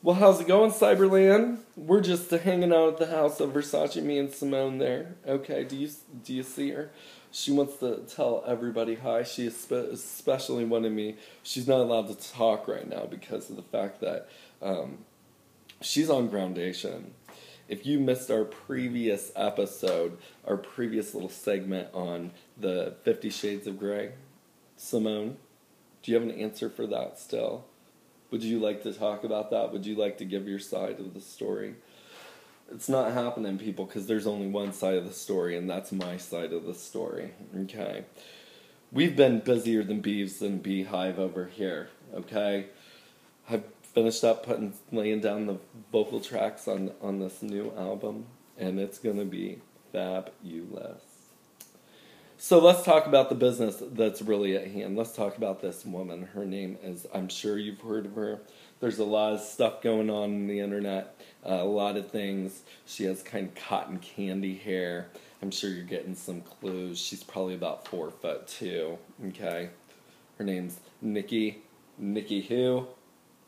Well, how's it going, Cyberland? We're just hanging out at the House of Versace, me and Simone there. Okay, do you see her? She wants to tell everybody hi. She especially wanted me. She's not allowed to talk right now because of the fact that she's on groundation. If you missed our previous episode, our previous little segment on the 50 Shades of Grey, Simone, do you have an answer for that still? Would you like to talk about that? Would you like to give your side of the story? It's not happening, people, because there's only one side of the story, and that's my side of the story, okay? We've been busier than bees and beehive over here, okay? I've finished up laying down the vocal tracks on this new album, and it's going to be fabulous. So let's talk about the business that's really at hand. Let's talk about this woman. Her name is, I'm sure you've heard of her. There's a lot of stuff going on the internet, a lot of things. She has kind of cotton candy hair. I'm sure you're getting some clues. She's probably about 4'2", okay? Her name's Nicki who?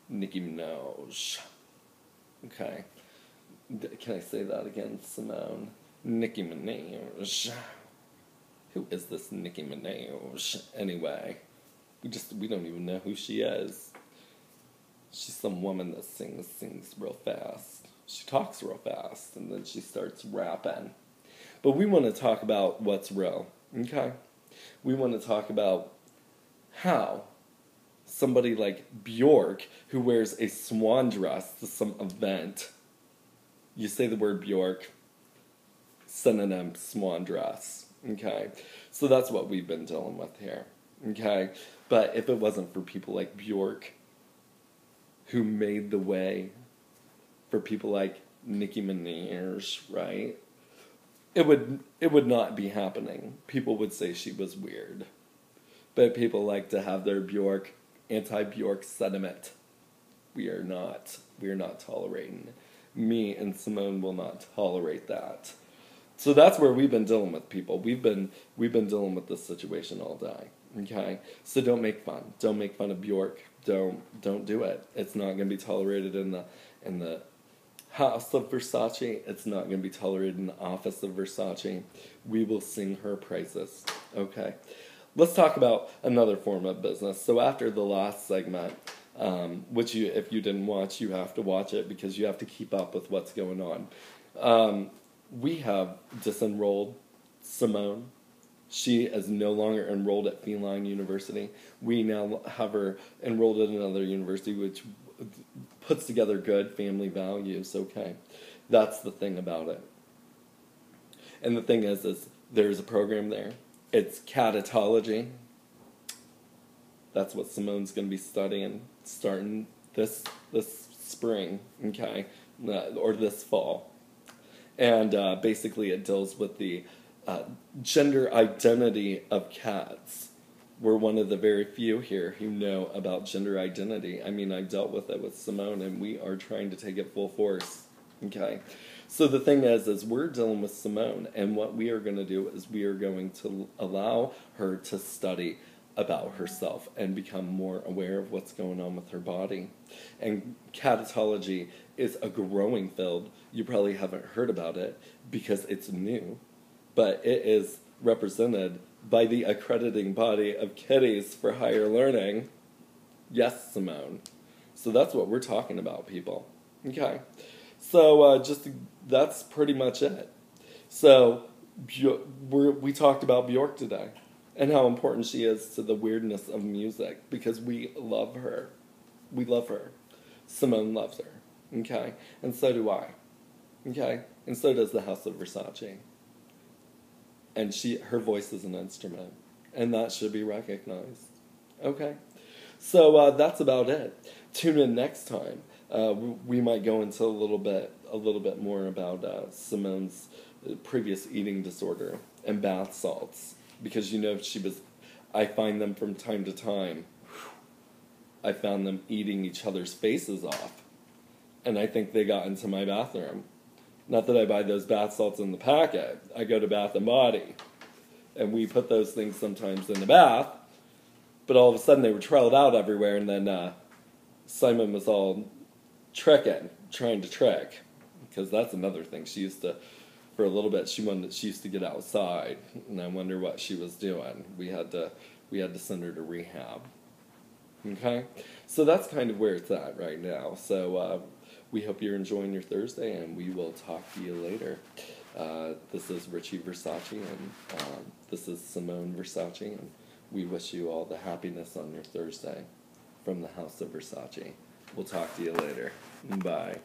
Nicki Minaj. Okay. Can I say that again, Simone? Nicki Minaj. Who is this Nicki Minaj? Anyway, we don't even know who she is. She's some woman that sings real fast. She talks real fast, and then she starts rapping. But we want to talk about what's real, okay? We want to talk about how somebody like Bjork, who wears a swan dress to some event, you say the word Bjork, synonym swan dress. Okay, so that's what we've been dealing with here, okay? But if it wasn't for people like Bjork, who made the way for people like Nicki Minaj, right? It would not be happening. People would say she was weird. But people like to have their Bjork, anti-Bjork sentiment. We are not tolerating. Me and Simone will not tolerate that. So that's where we've been dealing with people. We've been dealing with this situation all day. Okay? So don't make fun. Don't make fun of Bjork. Don't do it. It's not going to be tolerated in the House of Versace. It's not going to be tolerated in the office of Versace. We will sing her praises. Okay? Let's talk about another form of business. So after the last segment, which if you didn't watch, you have to watch it because you have to keep up with what's going on. We have disenrolled Simone. She is no longer enrolled at Feline University. We now have her enrolled at another university, which puts together good family values, okay? That's the thing about it. And the thing is there's a program there. It's catotology. That's what Simone's going to be studying, starting this spring, okay? Or this fall. And basically it deals with the gender identity of cats. We're one of the very few here who know about gender identity. I mean, I dealt with it with Simone, and we are trying to take it full force. Okay? So the thing is we're dealing with Simone, and what we are going to do is we are going to allow her to study about herself and become more aware of what's going on with her body. And catotology is a growing field. You probably haven't heard about it because it's new, but it is represented by the accrediting body of kitties for higher learning. Yes, Simone. So that's what we're talking about, people. Okay. So that's pretty much it. So we talked about Bjork today and how important she is to the weirdness of music because we love her. We love her. Simone loves her. Okay? And so do I. Okay? And so does the House of Versace. And her voice is an instrument. And that should be recognized. Okay? So that's about it. Tune in next time. We might go into a little bit more about Simone's previous eating disorder and bath salts. Because I find them from time to time. I found them eating each other's faces off. And I think they got into my bathroom. Not that I buy those bath salts in the packet. I go to Bath & Body. And we put those things sometimes in the bath. But all of a sudden they were trailed out everywhere. And then Simon was all trying to trek, because that's another thing. She used to, for a little bit, she used to get outside, and I wonder what she was doing. We had to send her to rehab. Okay, so that's kind of where it's at right now. So we hope you're enjoying your Thursday, and we will talk to you later. This is Richie Versace, and this is Simone Versace, and we wish you all the happiness on your Thursday from the House of Versace. We'll talk to you later. Bye.